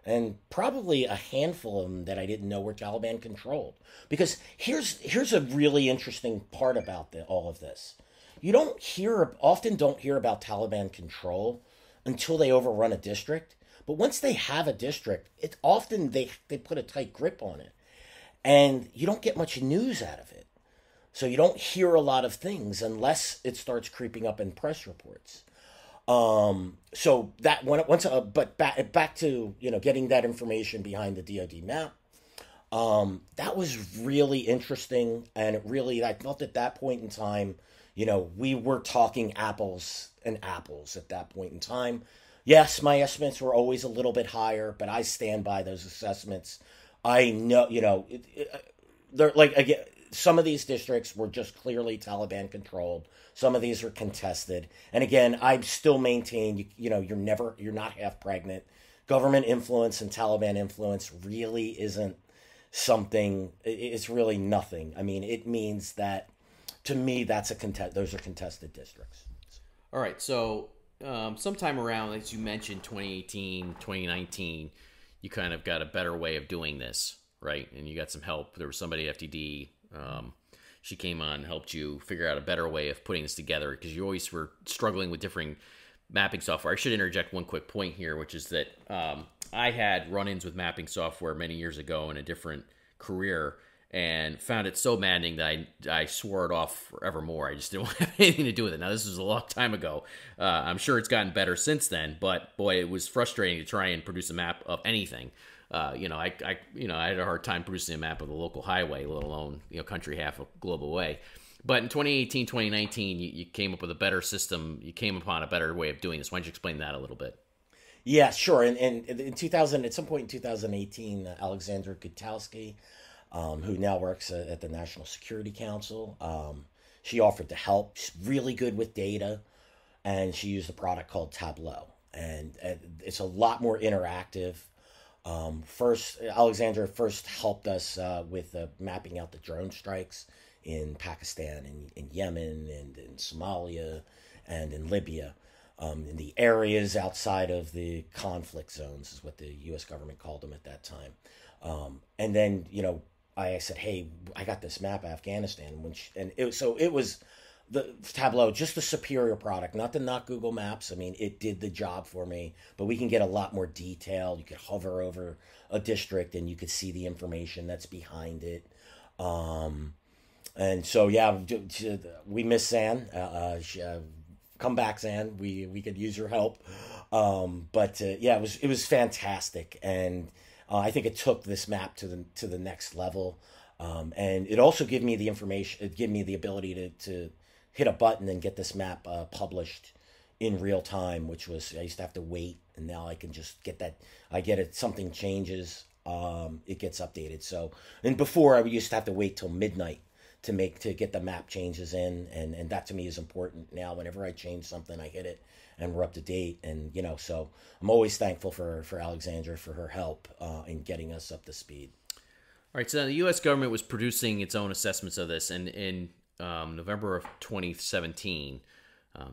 S2: And probably a handful of them that I didn't know were Taliban controlled. Because here's a really interesting part about all of this. You often don't hear about Taliban control until they overrun a district. But once they have a district, it's often they put a tight grip on it. And you don't get much news out of it. So you don't hear a lot of things unless it starts creeping up in press reports. So that but back to getting that information behind the DoD map. That was really interesting, and I felt at that point in time, we were talking apples and apples at that point in time. Yes, my estimates were always a little bit higher, but I stand by those assessments. I know, they're like, again, some of these districts were just clearly Taliban controlled. Some of these are contested. And again, I still maintain, you're not half pregnant. Government influence and Taliban influence really isn't something, it's really nothing. I mean, it means that, to me, those are contested districts.
S1: All right, so sometime around, as you mentioned, 2018, 2019, you kind of got a better way of doing this, right? And you got some help. There was somebody at FTD. She came on and helped you figure out a better way of putting this together, because you always were struggling with different mapping software. I should interject one quick point here, which is that I had run-ins with mapping software many years ago in a different career, and found it so maddening that I swore it off forevermore. I just didn't want to have anything to do with it. Now, this was a long time ago. I'm sure it's gotten better since then, but boy, it was frustrating to try and produce a map of anything. I had a hard time producing a map of the local highway, let alone, country half a globe away. But in 2018, 2019, you came up with a better system. You came upon a better way of doing this. Why don't you explain that a little bit?
S2: Yeah, sure. And in 2000, at some point in 2018, Alexandra Gutowski, who now works at the National Security Council, she offered to help. She's really good with data, and she used a product called Tableau. And it's a lot more interactive. Alexandra first helped us with mapping out the drone strikes in Pakistan and in Yemen and in Somalia and in Libya. In the areas outside of the conflict zones is what the U.S. government called them at that time. And then, I said, hey, I got this map of Afghanistan. It was the Tableau, just a superior product, not Google Maps. I mean, it did the job for me, but we can get a lot more detail. You could hover over a district and you could see the information that's behind it. And so, yeah, we miss Zan. Come back, Zan. We could use your help. It was fantastic. And I think it took this map to the next level, and it also gave me the information. It gave me the ability to hit a button and get this map published in real time, which was, I used to have to wait, and now I can just get that. I get it. Something changes, it gets updated. So, and before I used to have to wait till midnight to get the map changes in, and that to me is important. Now, whenever I change something, I hit it, and we're up to date. And so I'm always thankful for Alexandra for her help in getting us up to speed.
S1: All right, so the U.S. government was producing its own assessments of this, and in November of 2017,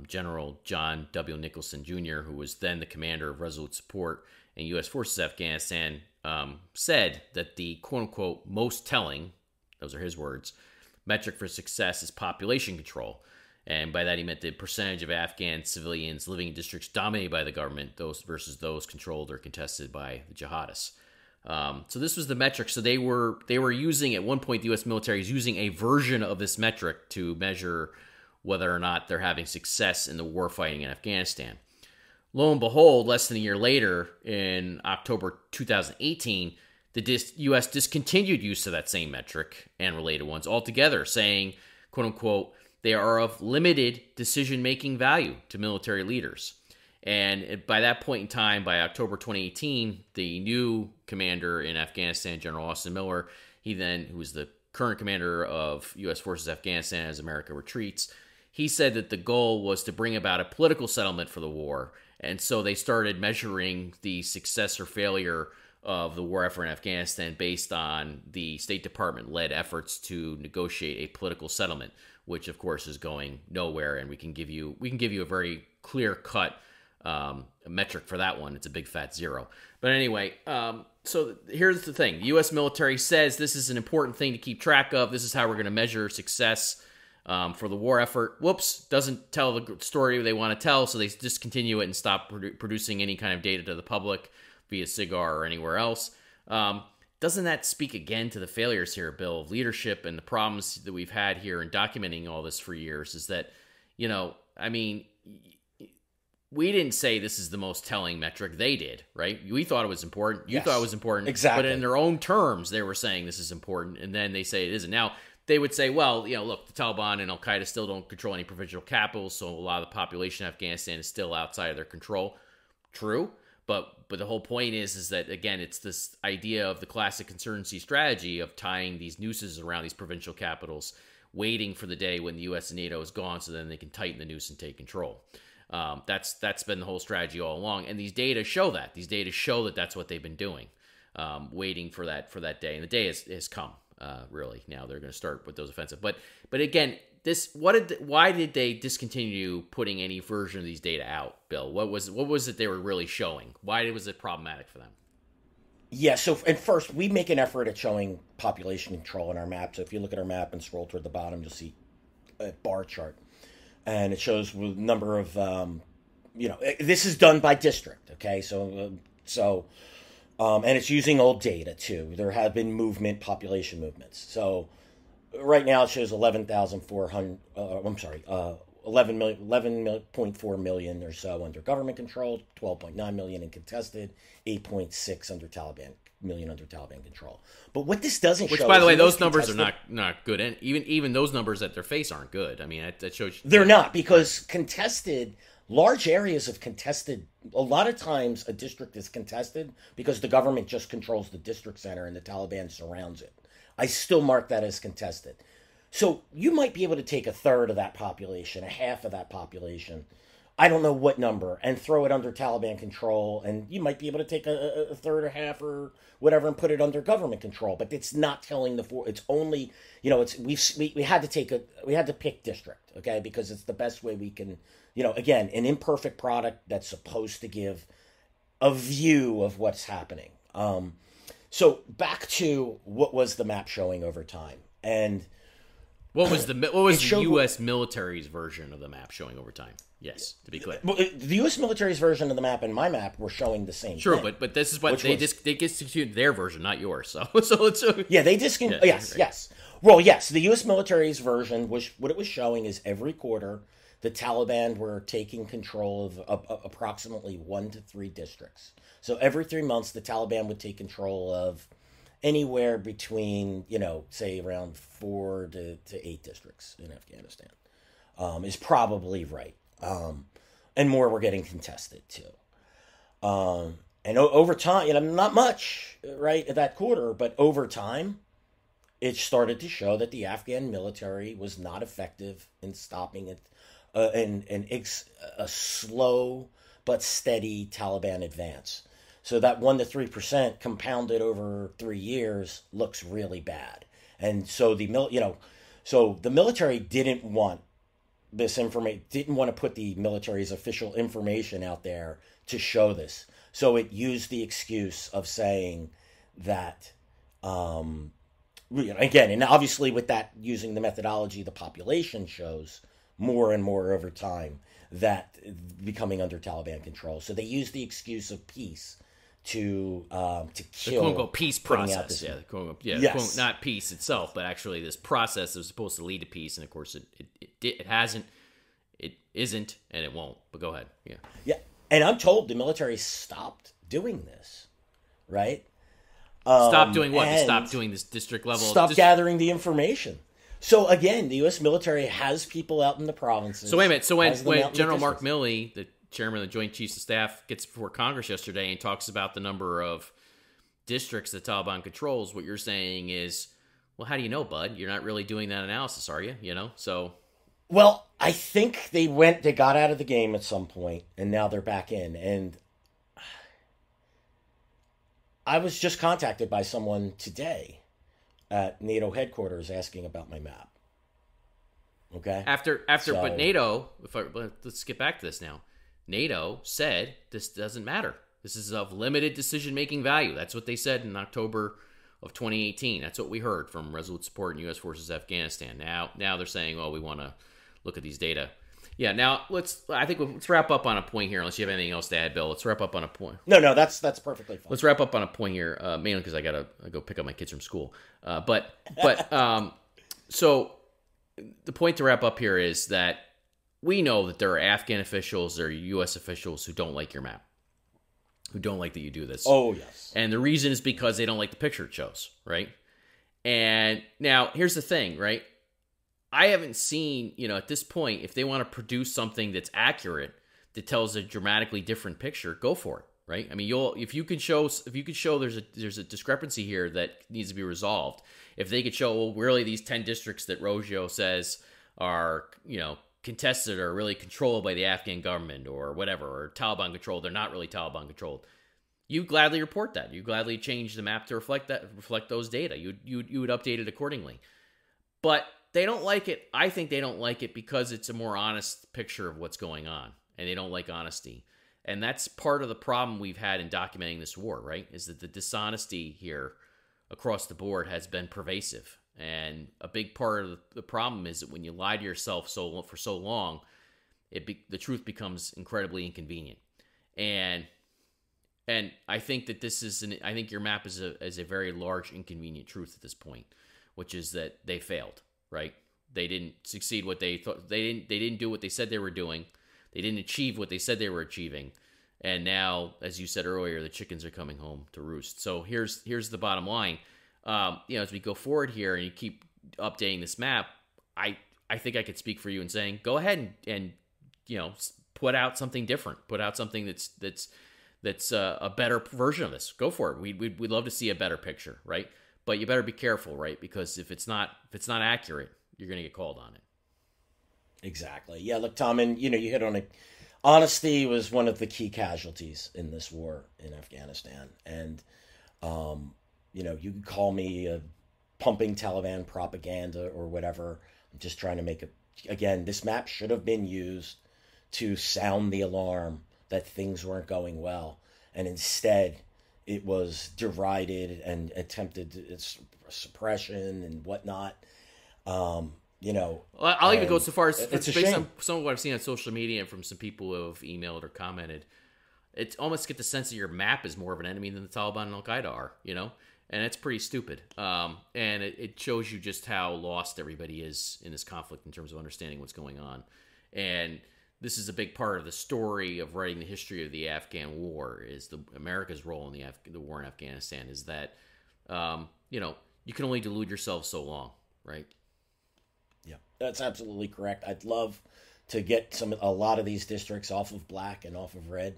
S1: General John W. Nicholson Jr., who was then the commander of Resolute Support and U.S. Forces Afghanistan, said that the quote-unquote most telling, those are his words, metric for success is population control. And by that he meant the percentage of Afghan civilians living in districts dominated by the government, those versus those controlled or contested by the jihadists. So this was the metric. So they were using, at one point, the U.S. military is using a version of this metric to measure whether or not they're having success in the war fighting in Afghanistan. Lo and behold, less than a year later, in October 2018, the U.S. discontinued use of that same metric and related ones altogether, saying, quote unquote, they are of limited decision-making value to military leaders. And by that point in time, by October 2018, the new commander in Afghanistan, General Austin Miller, who was the current commander of U.S. Forces Afghanistan as America retreats, he said that the goal was to bring about a political settlement for the war. And so they started measuring the success or failure of the war effort in Afghanistan based on the State Department-led efforts to negotiate a political settlement, which of course is going nowhere. And we can give you a very clear-cut metric for that one. It's a big fat zero. But anyway, so here's the thing. The U.S. military says this is an important thing to keep track of. This is how we're going to measure success for the war effort. Whoops, doesn't tell the story they want to tell, so they discontinue it and stop producing any kind of data to the public via Cigar or anywhere else. Doesn't that speak again to the failures here, Bill, of leadership and the problems that we've had here in documenting all this for years? Is that, we didn't say this is the most telling metric. They did, right? We thought it was important. You thought it was important.
S2: Exactly.
S1: But in their own terms, they were saying this is important, and then they say it isn't. Now, they would say, well, look, the Taliban and Al-Qaeda still don't control any provincial capitals, so a lot of the population of Afghanistan is still outside of their control. True. But but the whole point is that, again, it's this idea of the classic insurgency strategy of tying these nooses around these provincial capitals, waiting for the day when the U.S. and NATO is gone so then they can tighten the noose and take control. That's been the whole strategy all along. And these data show that. These data show that that's what they've been doing, waiting for that day. And the day has come, really. Now they're going to start with those offensive. But again, why did they discontinue putting any version of these data out, Bill? What was it they were really showing? Why was it problematic for them?
S2: Yeah, so and first, we make an effort at showing population control in our map. So if you look at our map and scroll toward the bottom, you'll see a bar chart. And it shows the number of, this is done by district, okay? So, and it's using old data, too. There have been population movements. So right now it shows 11.4 million or so under government control, 12.9 million in contested, 8.6 million under Taliban control. But what this doesn't show,
S1: which, by the way, those numbers are not good, and even those numbers at their face aren't good. I mean, that shows
S2: they're not, because large areas of contested. A lot of times, a district is contested because the government just controls the district center and the Taliban surrounds it. I still mark that as contested. So you might be able to take a third of that population, a half of that population, I don't know what number, and throw it under Taliban control, and you might be able to take a third or half or whatever and put it under government control. But it's not telling it's only, we had to pick district, okay, because it's the best way we can, again, an imperfect product that's supposed to give a view of what's happening. So back to what was the map showing over time, and
S1: what was the U.S. military's version of the map showing over time? Yes, to be clear.
S2: The U.S. military's version of the map and my map were showing the same
S1: thing.
S2: Sure,
S1: but this is what they discontinued their version, not yours. So
S2: yeah, they discontinued. Yes, right. Yes. Well, yes, the U.S. military's version was what it was showing is every quarter the Taliban were taking control of approximately 1 to 3 districts. So every 3 months, the Taliban would take control of anywhere between, say around 4 to 8 districts in Afghanistan, is probably right. And more were getting contested too. And over time, not much, right, at that quarter, but over time, it started to show that the Afghan military was not effective in stopping it, a slow but steady Taliban advance. So that 1 to 3% compounded over 3 years looks really bad. And so the military didn't want this information, didn't want to put the military's official information out there to show this. So it used the excuse of saying that, again, and obviously with that, using the methodology, the population shows more and more over time that becoming under Taliban control. So they used the excuse of peace to kill
S1: the quote-unquote peace process.
S2: Yes.
S1: Not peace itself, but actually this process that was supposed to lead to peace, and of course it hasn't, it isn't, and it won't. But go ahead.
S2: Yeah, and I'm told the military stopped doing this, right?
S1: Stop doing what? Stop doing this district level.
S2: Stop gathering the information. So again, the U.S. military has people out in the provinces.
S1: So wait a minute. So when General Mark Milley, the chairman of the Joint Chiefs of Staff, gets before Congress yesterday and talks about the number of districts that Taliban controls, what you're saying is, well, how do you know, bud? You're not really doing that analysis, are you? So.
S2: Well, I think they got out of the game at some point, and now they're back in. And I was just contacted by someone today at NATO headquarters asking about my map. Okay.
S1: But NATO, let's get back to this now. NATO said this doesn't matter. This is of limited decision-making value. That's what they said in October of 2018. That's what we heard from Resolute Support and U.S. Forces Afghanistan. Now they're saying, we want to look at these data. Yeah, now let's wrap up on a point here, unless you have anything else to add, Bill. Let's wrap up on a point.
S2: No, that's perfectly fine.
S1: Let's wrap up on a point here, mainly because I gotta go pick up my kids from school. So the point to wrap up here is that we know that there are Afghan officials, there are U.S. officials who don't like your map, who don't like that you do this.
S2: Oh, yes.
S1: And the reason is because they don't like the picture it shows, right? And now, here's the thing, right? I haven't seen, at this point, if they want to produce something that's accurate, that tells a dramatically different picture, go for it, right? I mean, if you could show there's a discrepancy here that needs to be resolved. If they could show, well, really these 10 districts that Roggio says are, contested or really controlled by the Afghan government or whatever, or Taliban controlled, they're not really Taliban controlled. You gladly report that. You gladly change the map to reflect those data. You would update it accordingly. But they don't like it. I think they don't like it because it's a more honest picture of what's going on, and they don't like honesty. And that's part of the problem we've had in documenting this war, right? Is that the dishonesty here across the board has been pervasive. And a big part of the problem is that when you lie to yourself for so long, the truth becomes incredibly inconvenient. And I think that I think your map is a very large inconvenient truth at this point, which is that they failed, right? They didn't succeed what they thought. They didn't do what they said they were doing. They didn't achieve what they said they were achieving. And now, as you said earlier, the chickens are coming home to roost. So here's the bottom line. As we go forward here and you keep updating this map, I think I could speak for you in saying, go ahead and put out something different. Put out something that's a better version of this. Go for it. We'd love to see a better picture, right? But you better be careful, right? Because if it's not accurate, you're going to get called on it.
S2: Exactly. Yeah, look, Tom, and you hit on it. Honesty was one of the key casualties in this war in Afghanistan. And, you could call me pumping Taliban propaganda or whatever. I'm just trying to make again, this map should have been used to sound the alarm that things weren't going well. And instead, it was derided and attempted suppression and whatnot. Well,
S1: I'll even go so far as
S2: it's
S1: based on some of what I've seen on social media and from some people who have emailed or commented, it's almost get the sense that your map is more of an enemy than the Taliban and Al Qaeda are, and it's pretty stupid. And it shows you just how lost everybody is in this conflict in terms of understanding what's going on. And this is a big part of the story of writing the history of the Afghan war, is America's role in the war in Afghanistan, is that, you can only delude yourself so long, right?
S2: Yeah, that's absolutely correct. I'd love to get a lot of these districts off of black and off of red.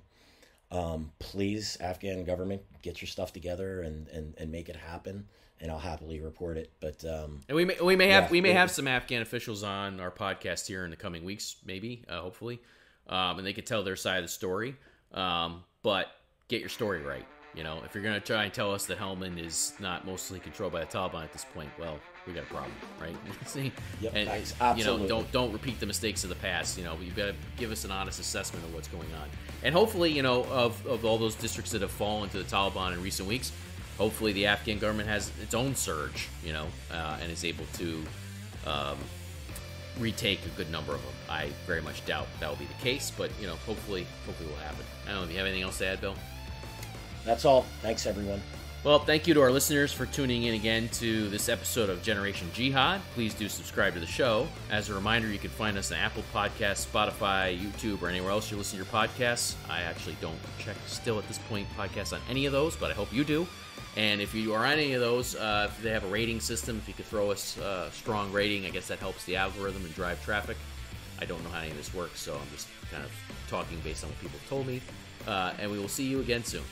S2: Please, Afghan government, get your stuff together and make it happen, and I'll happily report it. But
S1: and we may have some Afghan officials on our podcast here in the coming weeks, maybe, hopefully, and they could tell their side of the story. But get your story right. If you're going to try and tell us that Helmand is not mostly controlled by the Taliban at this point, well, we got a problem, right?
S2: Yep,
S1: and
S2: absolutely.
S1: Don't repeat the mistakes of the past. You've got to give us an honest assessment of what's going on. And hopefully, of all those districts that have fallen to the Taliban in recent weeks, hopefully the Afghan government has its own surge, and is able to retake a good number of them. I very much doubt that will be the case, but hopefully it will happen. I don't know if you have anything else to add, Bill.
S2: That's all. Thanks, everyone.
S1: Well, thank you to our listeners for tuning in again to this episode of Generation Jihad. Please do subscribe to the show. As a reminder, you can find us on Apple Podcasts, Spotify, YouTube, or anywhere else you listen to your podcasts. I actually don't check still at this point podcasts on any of those, but I hope you do. And if you are on any of those, if they have a rating system, if you could throw us a strong rating, I guess that helps the algorithm and drive traffic. I don't know how any of this works, so I'm just kind of talking based on what people have told me. And we will see you again soon.